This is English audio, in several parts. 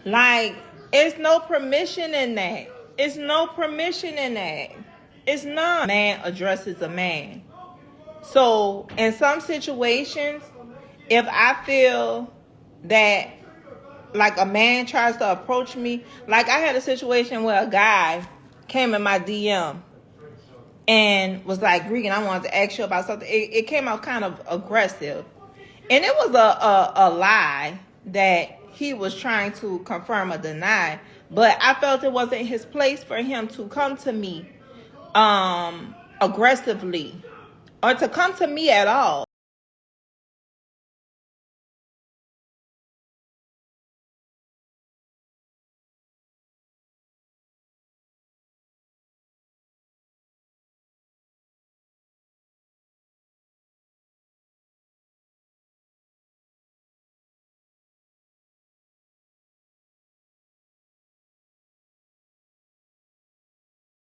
Like, it's no permission in that. It's no permission in that. It's not. Man addresses a man. So, in some situations, if I feel that, like, a man tries to approach me, like, I had a situation where a guy came in my DM and was like, Regan, I wanted to ask you about something. It came out kind of aggressive. And it was a lie that he was trying to confirm or deny. But I felt it wasn't his place for him to come to me aggressively or to come to me at all.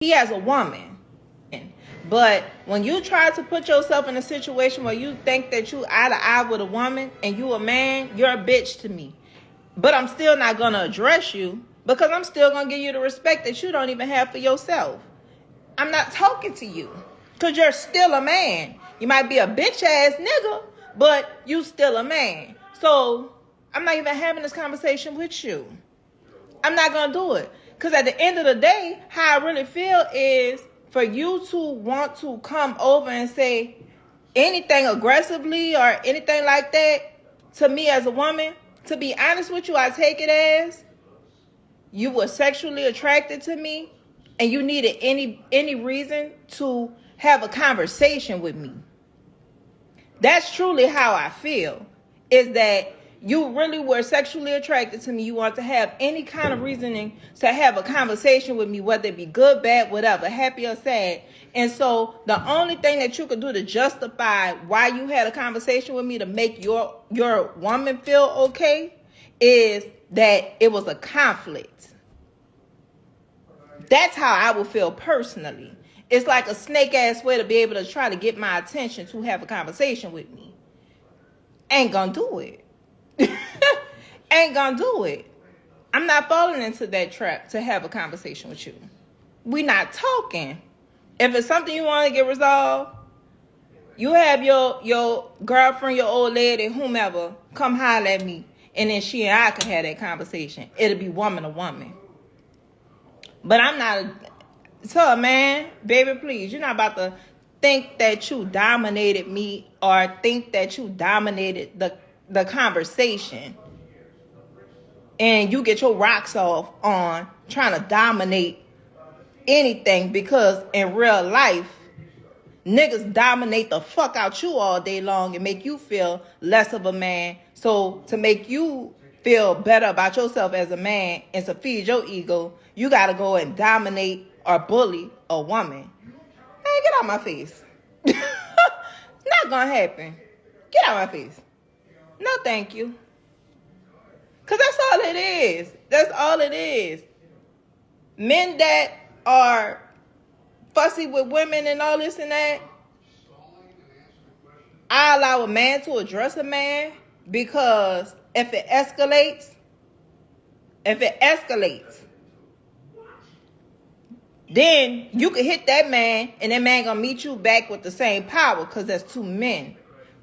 He has a woman. But when you try to put yourself in a situation where you think that you eye to eye with a woman and you a man, you're a bitch to me. But I'm still not going to address you because I'm still going to give you the respect that you don't even have for yourself. I'm not talking to you because you're still a man. You might be a bitch ass nigga, but you still a man. So I'm not even having this conversation with you. I'm not going to do it. Because at the end of the day, how I really feel is for you to want to come over and say anything aggressively or anything like that to me as a woman, to be honest with you, I take it as you were sexually attracted to me and you needed any reason to have a conversation with me. That's truly how I feel, is that you really were sexually attracted to me. You want to have any kind of reasoning to have a conversation with me, whether it be good, bad, whatever, happy or sad. And so the only thing that you could do to justify why you had a conversation with me to make your woman feel okay is that it was a conflict. That's how I would feel personally. It's like a snake ass way to be able to try to get my attention to have a conversation with me. Ain't gonna do it. Ain't gonna do it. I'm not falling into that trap to have a conversation with you. We not talking. If it's something you want to get resolved, you have your girlfriend, your old lady, whomever, come holler at me, and then she and I can have that conversation. It'll be woman to woman. But I'm not. So, man, baby, please, you're not about to think that you dominated me or think that you dominated the conversation. And you get your rocks off on trying to dominate anything, because in real life, niggas dominate the fuck out you all day long and make you feel less of a man. So to make you feel better about yourself as a man and to feed your ego, you got to go and dominate or bully a woman. Man, get out my face. Not gonna happen. Get out my face. No, thank you. Because that's all it is. That's all it is. Men that are fussy with women and all this and that, I allow a man to address a man, because if it escalates, then you can hit that man and that man gonna meet you back with the same power, because that's two men.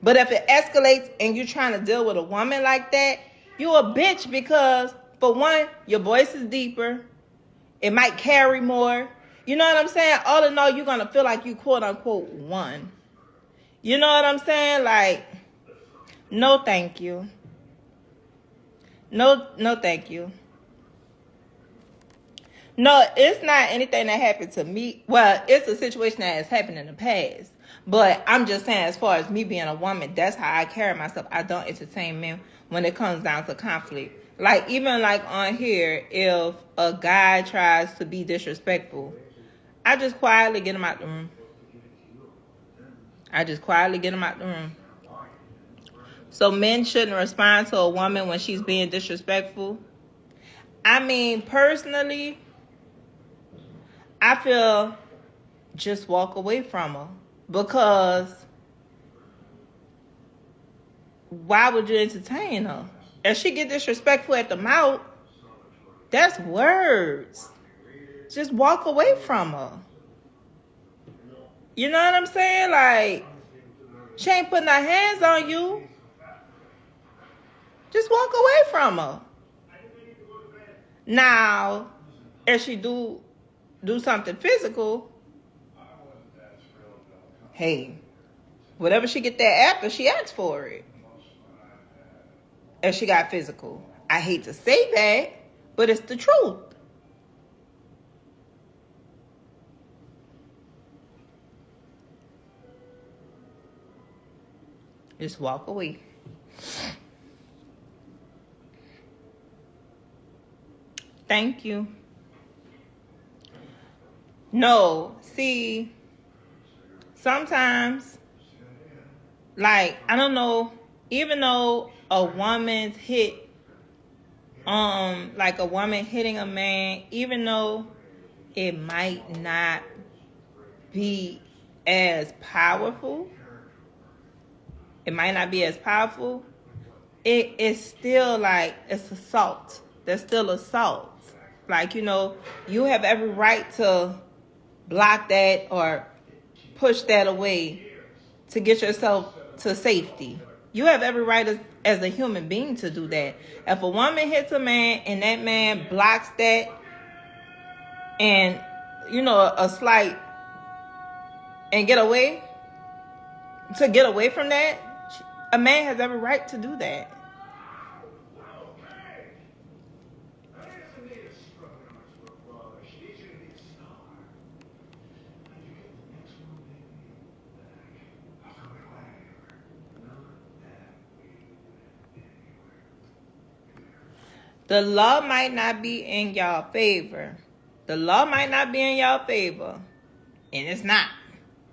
But if it escalates and you're trying to deal with a woman like that, you a bitch, because for one, your voice is deeper. It might carry more. You know what I'm saying? All in all, you're going to feel like you quote unquote won. You know what I'm saying? Like, no thank you. No thank you. No, it's not anything that happened to me. Well, it's a situation that has happened in the past. But I'm just saying, as far as me being a woman, that's how I carry myself. I don't entertain men when it comes down to conflict. Like, even like on here, if a guy tries to be disrespectful, I just quietly get him out the room. So men shouldn't respond to a woman when she's being disrespectful. I mean, personally, I feel just walk away from her. Because why would you entertain her? If she get disrespectful at the mouth, That's words. Just walk away from her. You know what I'm saying? Like, she ain't putting her hands on you. Just walk away from her. Now, if she do something physical, hey, whatever she get that after, she asks for it. If she got physical. I hate to say that, but it's the truth. Just walk away. Thank you. No, see, sometimes, like, I don't know, even though a woman's hit, like a woman hitting a man, even though it might not be as powerful, it is still like, it's assault. There's still assault. Like, you have every right to block that or push that away to get yourself to safety. You have every right as a human being to do that. If a woman hits a man and that man blocks that and, a slight and get away from that, a man has every right to do that. The law might not be in y'all favor. And it's not.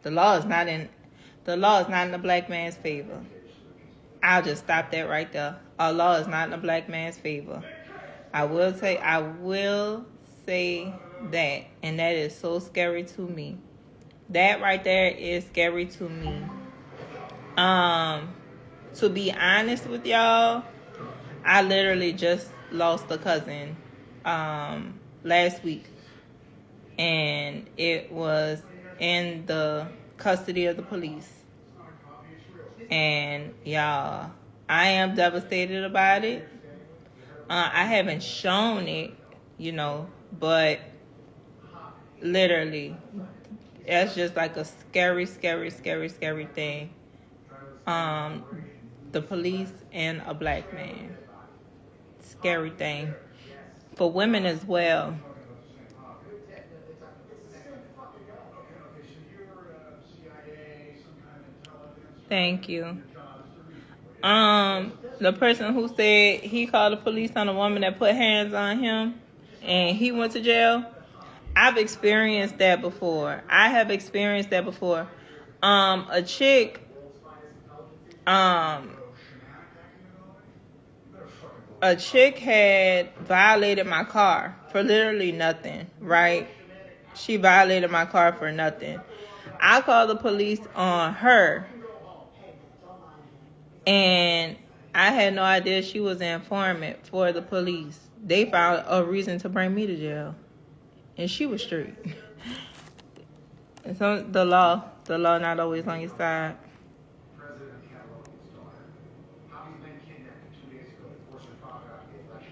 The law is not in the black man's favor. I'll just stop that right there. Our law is not in the black man's favor. I will say that, and that is so scary to me. That right there is scary to me. To be honest with y'all, I literally just lost a cousin last week, and it was in the custody of the police. And y'all, I am devastated about it. I haven't shown it, but literally, it's just like a scary, scary, scary, scary thing. The police and a black man. Scary thing. For women as well. Thank you. The person who said he called the police on a woman that put hands on him and he went to jail. I've experienced that before. A chick had violated my car for literally nothing, right? She violated my car for nothing. I called the police on her, and I had no idea she was an informant for the police. They found a reason to bring me to jail, and she was straight. And so the law not always on your side.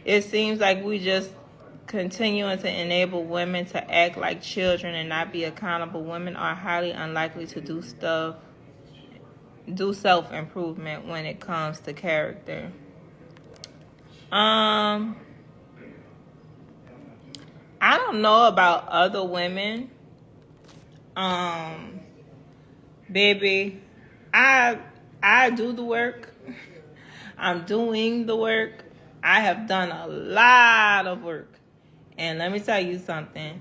It seems like we just continuing to enable women to act like children and not be accountable. Women are highly unlikely to do self-improvement when it comes to character. I don't know about other women. Baby, I do the work. I'm doing the work. I have done a lot of work. And let me tell you something.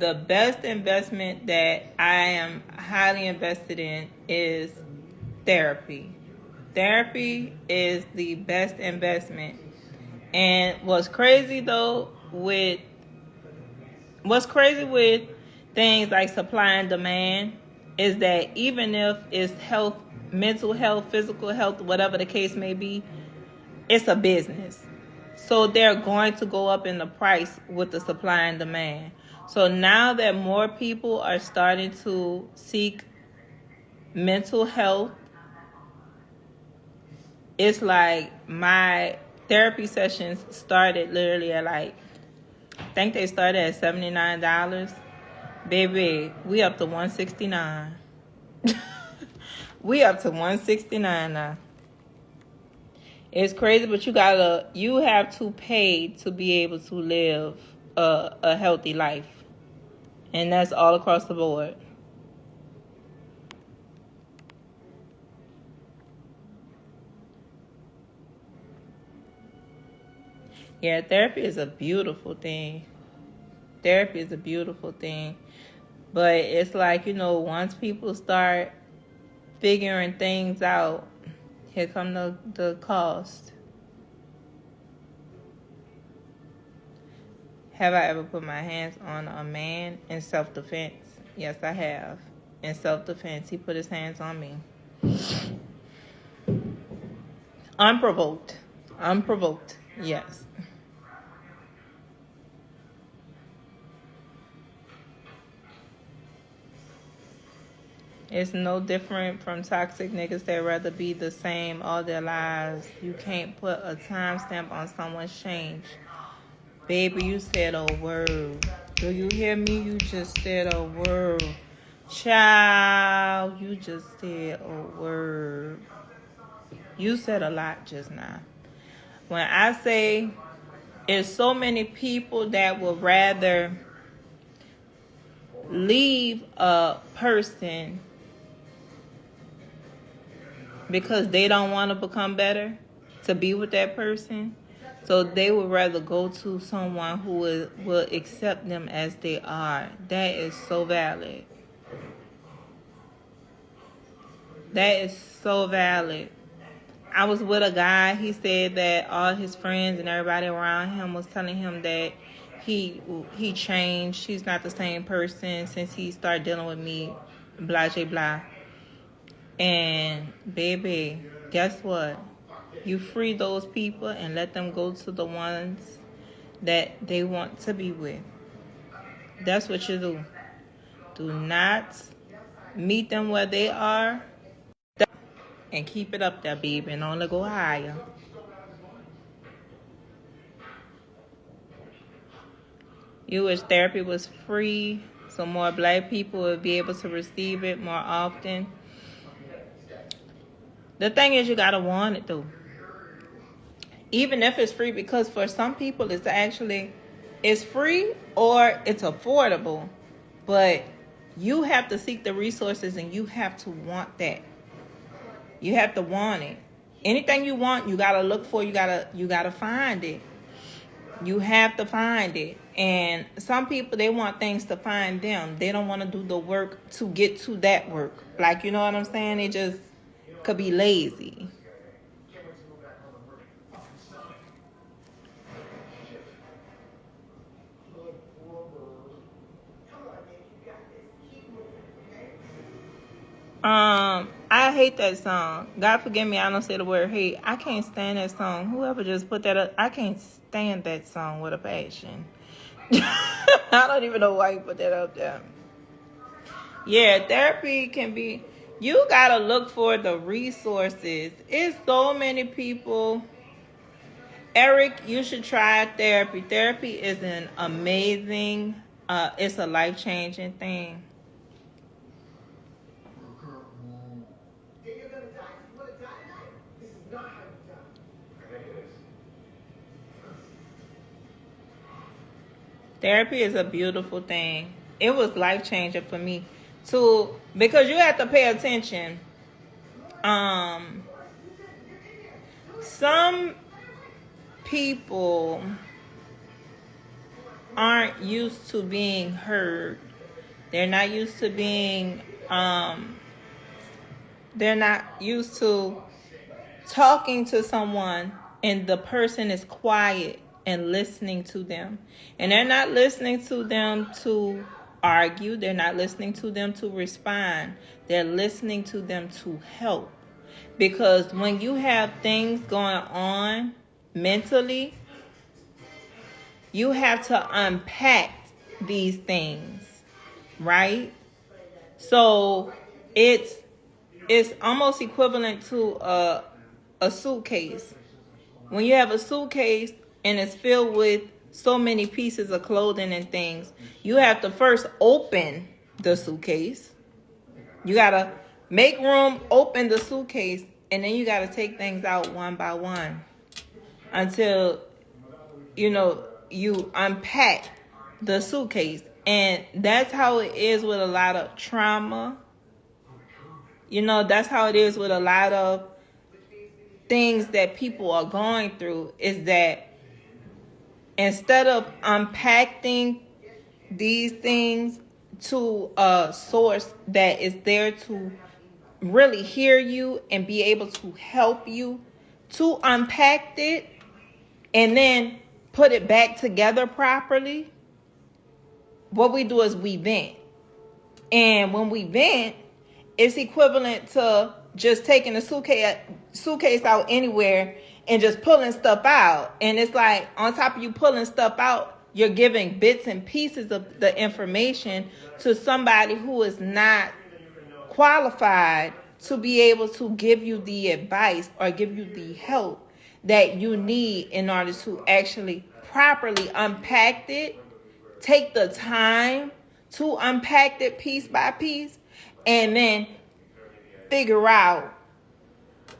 The best investment that I am highly invested in is therapy. Therapy is the best investment. And what's crazy with things like supply and demand is that even if it's health, mental health, physical health, whatever the case may be, it's a business. So they're going to go up in the price with the supply and demand. So now that more people are starting to seek mental health, it's like my therapy sessions started literally at like, I think they started at $79. Baby, we up to $169. We up to $169 now. It's crazy, but you have to pay to be able to live a healthy life. And that's all across the board. Yeah, therapy is a beautiful thing. Therapy is a beautiful thing. But it's like, once people start figuring things out, here come the cost. Have I ever put my hands on a man in self-defense? Yes, I have. In self-defense, he put his hands on me. Unprovoked. Unprovoked, yes. It's no different from toxic niggas that rather be the same all their lives. You can't put a timestamp on someone's change. Baby, you said a word. Do you hear me? You just said a word. Child, you just said a word. You said a lot just now. When I say there's so many people that would rather leave a person because they don't want to become better, to be with that person. So they would rather go to someone who will accept them as they are. That is so valid. That is so valid. I was with a guy. He said that all his friends and everybody around him was telling him that he changed. He's not the same person since he started dealing with me, blah, blah, blah. And baby, guess what? You free those people and let them go to the ones that they want to be with. That's what you do. Do not meet them where they are and keep it up there, baby, and only go higher. You wish therapy was free so more black people would be able to receive it more often. The thing is, you gotta want it though. Even if it's free, because for some people it's free or it's affordable, but you have to seek the resources and you have to want that. You have to want it. Anything you want, you gotta look for. You gotta find it. You have to find it. And some people, they want things to find them. They don't want to do the work to get to that work. Like, you know what I'm saying? They just could be lazy. I hate that song. God forgive me, I don't say the word hate. I can't stand that song. Whoever just put that up, I can't stand that song with a passion. I don't even know why you put that up there. Yeah, therapy can be, you gotta look for the resources. It's so many people. Eric, you should try therapy. Therapy is an amazing, it's a life-changing thing. Therapy is a beautiful thing. It was life-changing for me too, because you have to pay attention. Some people aren't used to being heard. They're not used to being they're not used to talking to someone and the person is quiet and listening to them. And they're not listening to them to argue. They're not listening to them to respond. They're listening to them to help. Because when you have things going on mentally, you have to unpack these things, right? So it's almost equivalent to a suitcase. When you have a suitcase and it's filled with so many pieces of clothing and things, you have to first open the suitcase. You gotta make room, open the suitcase, and then you gotta take things out one by one until you unpack the suitcase. And that's how it is with a lot of trauma. That's how it is with a lot of things that people are going through, is that instead of unpacking these things to a source that is there to really hear you and be able to help you to unpack it and then put it back together properly, what we do is we vent. And when we vent, it's equivalent to just taking a suitcase out anywhere and just pulling stuff out. And it's like, on top of you pulling stuff out, you're giving bits and pieces of the information to somebody who is not qualified to be able to give you the advice or give you the help that you need in order to actually properly unpack it. Take the time to unpack it piece by piece, and then figure out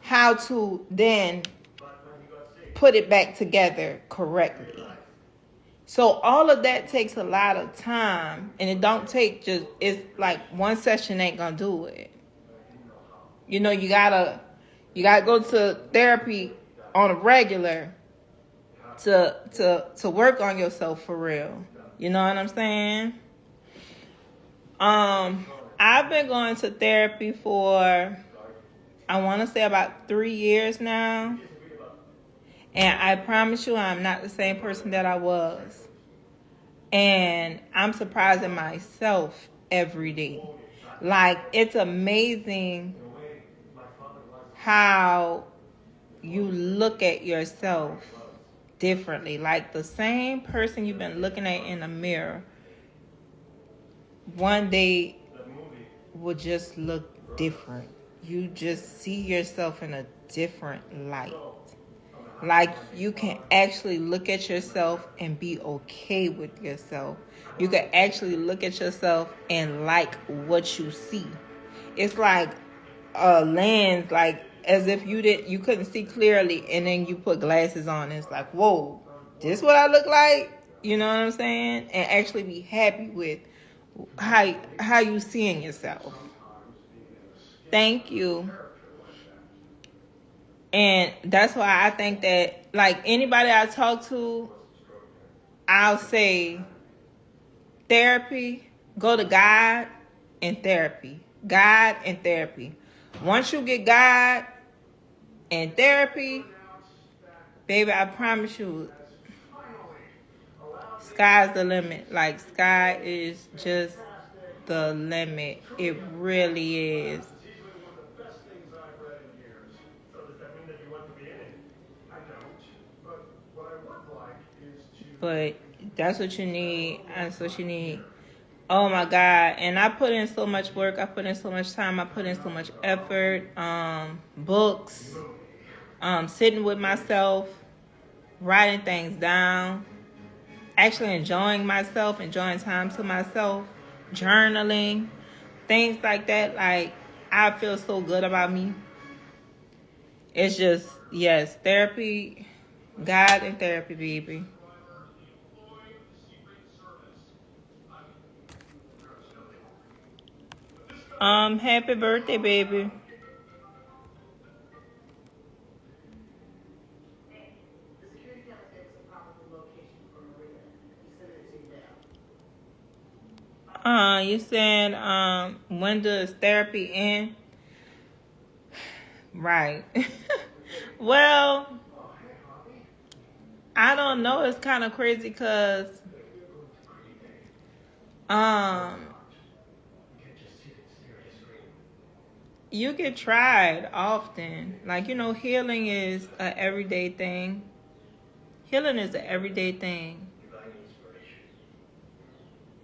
how to then put it back together correctly. So all of that takes a lot of time, and it don't take it's like one session ain't gonna do it. You gotta go to therapy on a regular to work on yourself for real. You know what I'm saying? I've been going to therapy for, I want to say, about 3 years now. And I promise you, I'm not the same person that I was. And I'm surprising myself every day. Like, it's amazing how you look at yourself differently. Like, the same person you've been looking at in the mirror, one day will just look different. You just see yourself in a different light. Like, you can actually look at yourself and be okay with yourself. You can actually look at yourself and like what you see. It's like a lens, like as if you couldn't see clearly, and then you put glasses on. And it's like, whoa, this what I look like? You know what I'm saying? And actually be happy with how you seeing yourself. Thank you. And that's why I think that, like, anybody I talk to, I'll say therapy, go to God and therapy. God and therapy. Once you get God and therapy, baby, I promise you, sky's the limit. Like, sky is just the limit. It really is. But that's what you need. That's what you need. Oh my God. And I put in so much work. I put in so much time. I put in so much effort. Books. Sitting with myself. Writing things down. Actually enjoying myself. Enjoying time to myself. Journaling. Things like that. Like, I feel so good about me. It's just, yes, therapy. God and therapy, baby. Happy birthday, baby. You saying, when does therapy end? Right. Well, I don't know. It's kind of crazy because, you get tried often. Like, healing is an everyday thing. Healing is an everyday thing.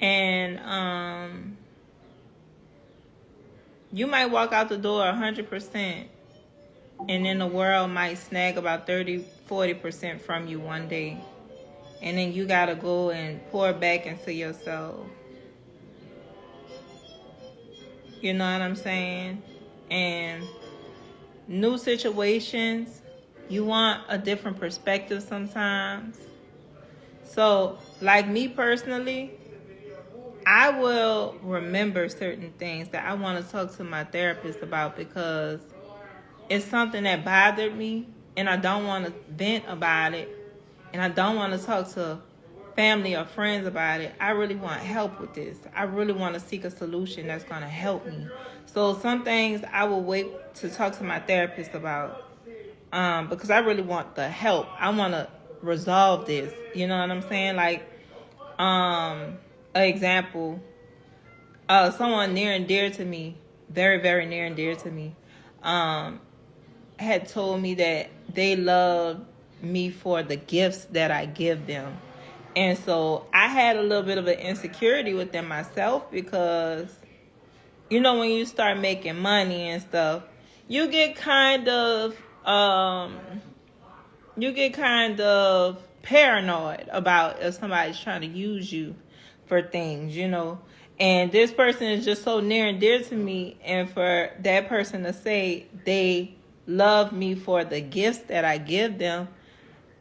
And you might walk out the door 100%, and then the world might snag about 30-40% from you one day. And then you got to go and pour back into yourself. You know what I'm saying? And new situations, you want a different perspective sometimes. So, like me personally, I will remember certain things that I want to talk to my therapist about because it's something that bothered me and I don't want to vent about it and I don't want to talk to family or friends about it. I really want help with this. I really want to seek a solution that's going to help me. So some things I will wait to talk to my therapist about because I really want the help. I want to resolve this. You know what I'm saying? Like, an example, someone near and dear to me, very, very near and dear to me, had told me that they love me for the gifts that I give them. And so I had a little bit of an insecurity with them myself because, you know, when you start making money and stuff, you get kind of paranoid about if somebody's trying to use you for things, you know. And this person is just so near and dear to me, and for that person to say they love me for the gifts that I give them,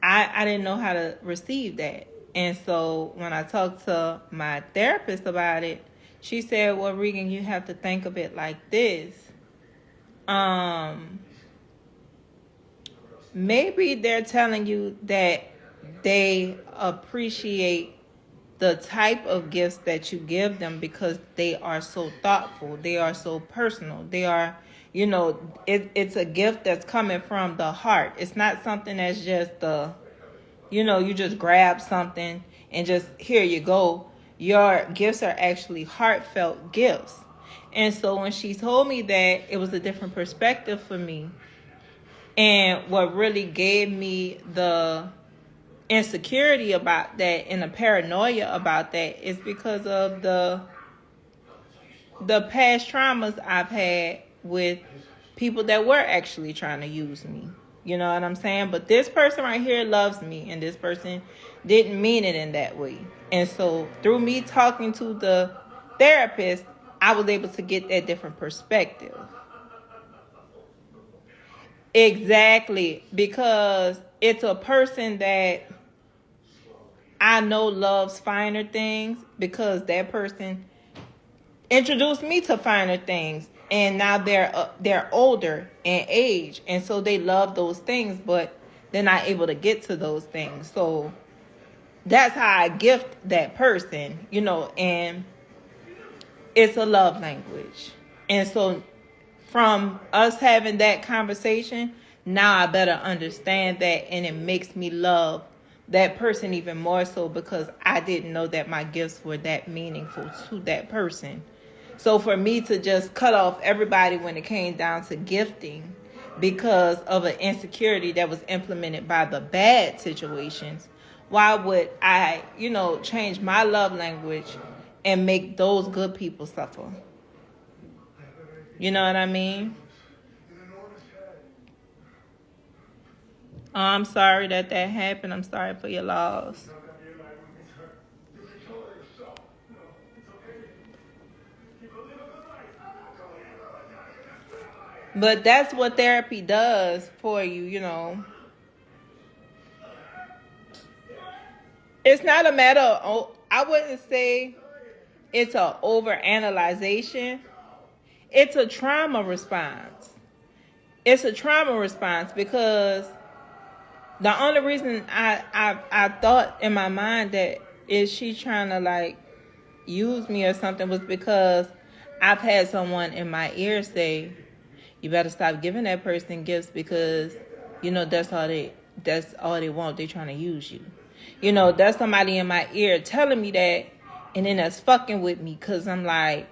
I didn't know how to receive that. And so when I talked to my therapist about it, she said, well, Regan, you have to think of it like this. Maybe they're telling you that they appreciate the type of gifts that you give them because they are so thoughtful. They are so personal. They are, you know, it's a gift that's coming from the heart. It's not something that's just you just grab something and just here you go. Your gifts are actually heartfelt gifts. And so when she told me that, it was a different perspective for me. And what really gave me the insecurity about that and the paranoia about that is because of the past traumas I've had with people that were actually trying to use me. You know what I'm saying? But this person right here loves me, and this person didn't mean it in that way. And so through me talking to the therapist, I was able to get that different perspective. Exactly, because it's a person that I know loves finer things because that person introduced me to finer things. And now they're older in age, and so they love those things, but they're not able to get to those things. So that's how I gift that person, you know, and it's a love language. And so from us having that conversation, now I better understand that, and it makes me love that person even more so because I didn't know that my gifts were that meaningful to that person. So for me to just cut off everybody when it came down to gifting because of an insecurity that was implemented by the bad situations, why would I, change my love language and make those good people suffer? You know what I mean? Oh, I'm sorry that happened. I'm sorry for your loss. But that's what therapy does for you, you know. It's not a matter of, I wouldn't say it's an overanalyzation. It's a trauma response. It's a trauma response because the only reason I thought in my mind that is she trying to like use me or something was because I've had someone in my ear say, you better stop giving that person gifts because, that's all they want. They trying to use you. That's somebody in my ear telling me that, and then that's fucking with me because I'm like,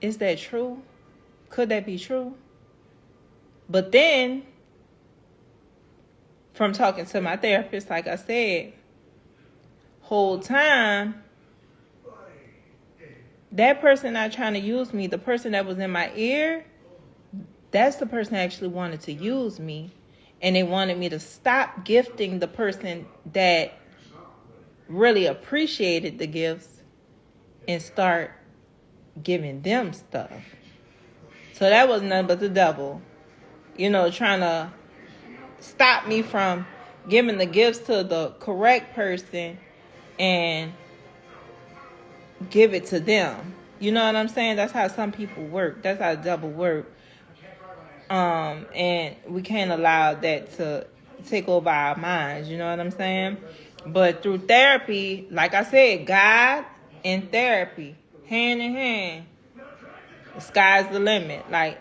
is that true? Could that be true? But then, from talking to my therapist, like I said, whole time, that person not trying to use me. The person that was in my ear, that's the person that actually wanted to use me. And they wanted me to stop gifting the person that really appreciated the gifts and start giving them stuff. So that was nothing but the devil, trying to stop me from giving the gifts to the correct person and give it to them. You know what I'm saying? That's how some people work. That's how the devil work. And we can't allow that to take over our minds. You know what I'm saying? But through therapy, like I said, God and therapy, hand in hand, the sky's the limit. I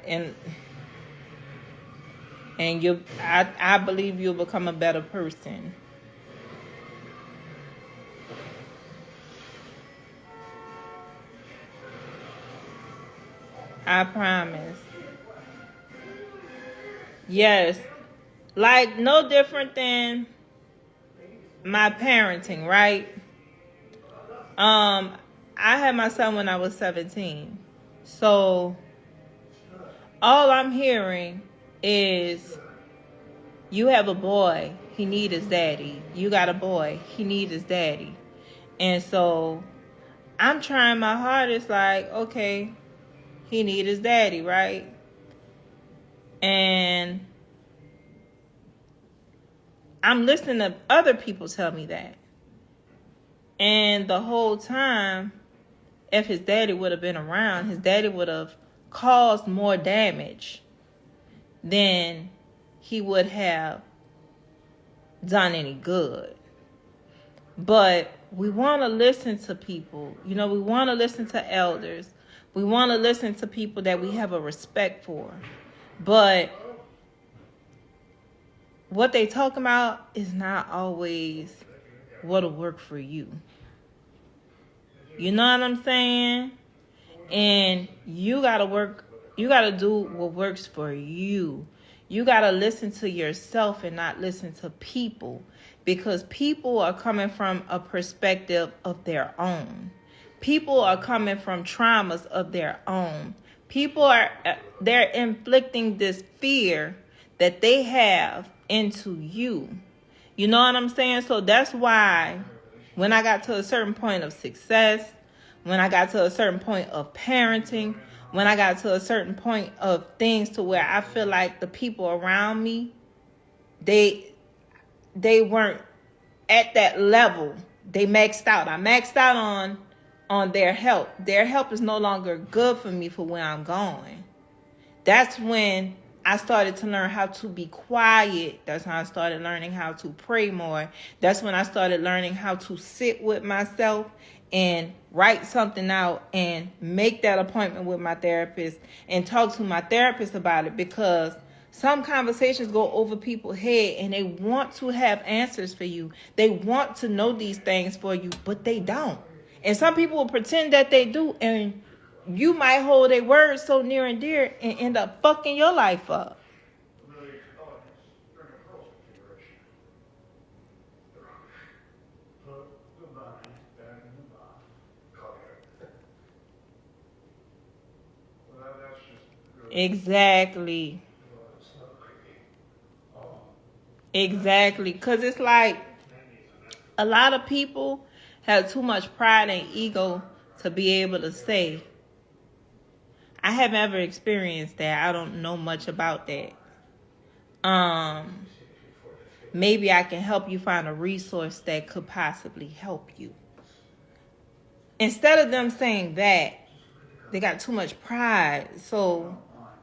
believe you'll become a better person. I promise. Yes. Like, no different than my parenting, right? I had my son when I was 17. So all I'm hearing is, you have a boy, he need his daddy. You got a boy, he need his daddy. And so I'm trying my hardest, like, okay, he need his daddy, right? And I'm listening to other people tell me that. And the whole time, if his daddy would have been around, his daddy would have caused more damage than he would have done any good. But we want to listen to people. We want to listen to elders. We want to listen to people that we have a respect for. But what they talk about is not always what'll work for you. You know what I'm saying? And you gotta do what works for you. You gotta listen to yourself and not listen to people, because people are coming from a perspective of their own. People are coming from traumas of their own. They're inflicting this fear that they have into you. You know what I'm saying? So that's why when I got to a certain point of success, when I got to a certain point of parenting, when I got to a certain point of things to where I feel like the people around me, they weren't at that level. They maxed out. I maxed out on their help. Their help is no longer good for me for where I'm going. That's when I started to learn how to be quiet. That's when I started learning how to pray more. That's when I started learning how to sit with myself and write something out and make that appointment with my therapist and talk to my therapist about it, because some conversations go over people's head and they want to have answers for you. They want to know these things for you, but they don't. And some people will pretend that they do, and you might hold their words so near and dear and end up fucking your life up. Exactly. Because it's like a lot of people have too much pride and ego to be able to say, I haven't ever experienced that. I don't know much about that. Maybe I can help you find a resource that could possibly help you. Instead of them saying that, they got too much pride. So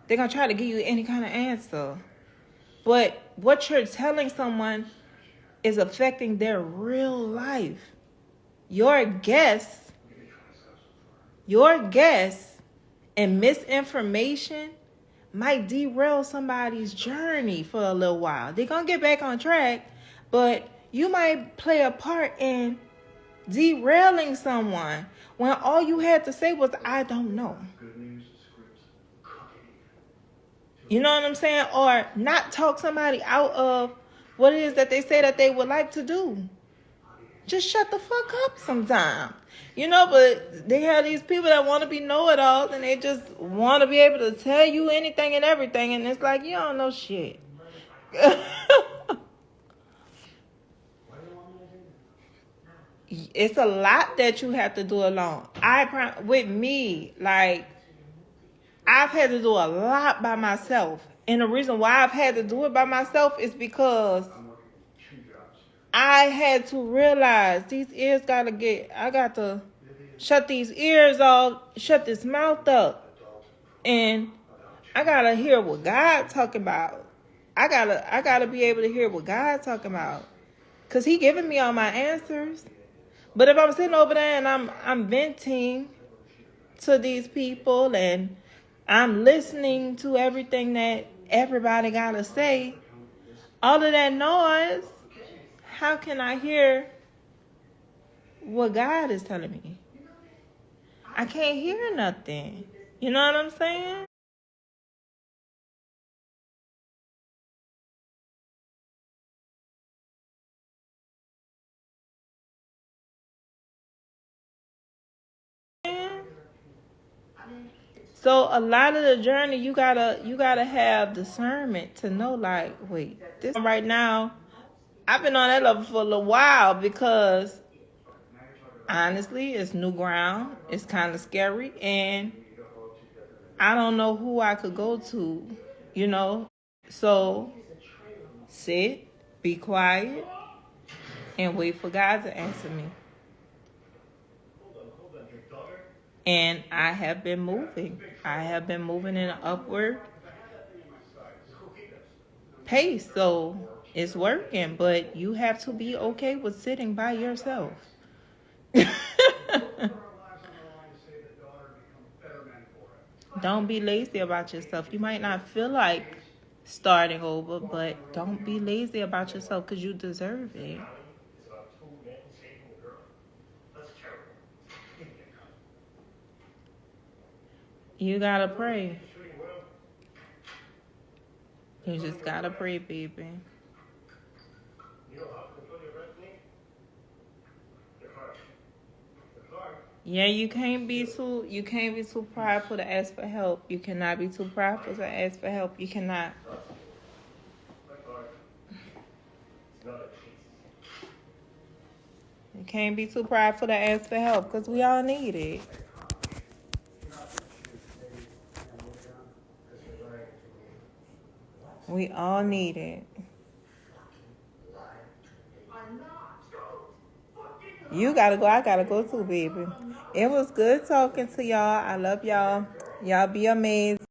they're going to try to give you any kind of answer. But what you're telling someone is affecting their real life. Your guess and misinformation might derail somebody's journey for a little while. They're going to get back on track, but you might play a part in derailing someone when all you had to say was, I don't know. You know what I'm saying? Or not talk somebody out of what it is that they say that they would like to do. just shut the fuck up sometimes. You know, but they have these people that want to be know-it-alls, and they just want to be able to tell you anything and everything, and it's like, you don't know shit. It's a lot that you have to do alone. With me, like, I've had to do a lot by myself. And the reason why I've had to do it by myself is because I had to realize I got to shut these ears off, shut this mouth up. And I got to hear what God's talking about. I gotta be able to hear what God's talking about. Cause He giving me all my answers. But if I'm sitting over there and I'm venting to these people and I'm listening to everything that everybody gotta say, all of that noise, how can I hear what God is telling me? I can't hear nothing. You know what I'm saying? So a lot of the journey, you gotta have discernment to know, like, wait, this right now, I've been on that level for a little while because honestly, it's new ground. It's kind of scary, and I don't know who I could go to, you know. So sit, be quiet, and wait for God to answer me. And I have been moving. I have been moving in an upward pace. So it's working, but you have to be okay with sitting by yourself. Don't be lazy about yourself. You might not feel like starting over, but don't be lazy about yourself because you deserve it. You gotta pray. You just gotta pray, baby. Yeah, you can't be too prideful to ask for help. You cannot be too prideful to ask for help. You cannot. You can't be too prideful to ask for help because we all need it. We all need it. You gotta go. I gotta go too, baby. It was good talking to y'all. I love y'all. Y'all be amazing.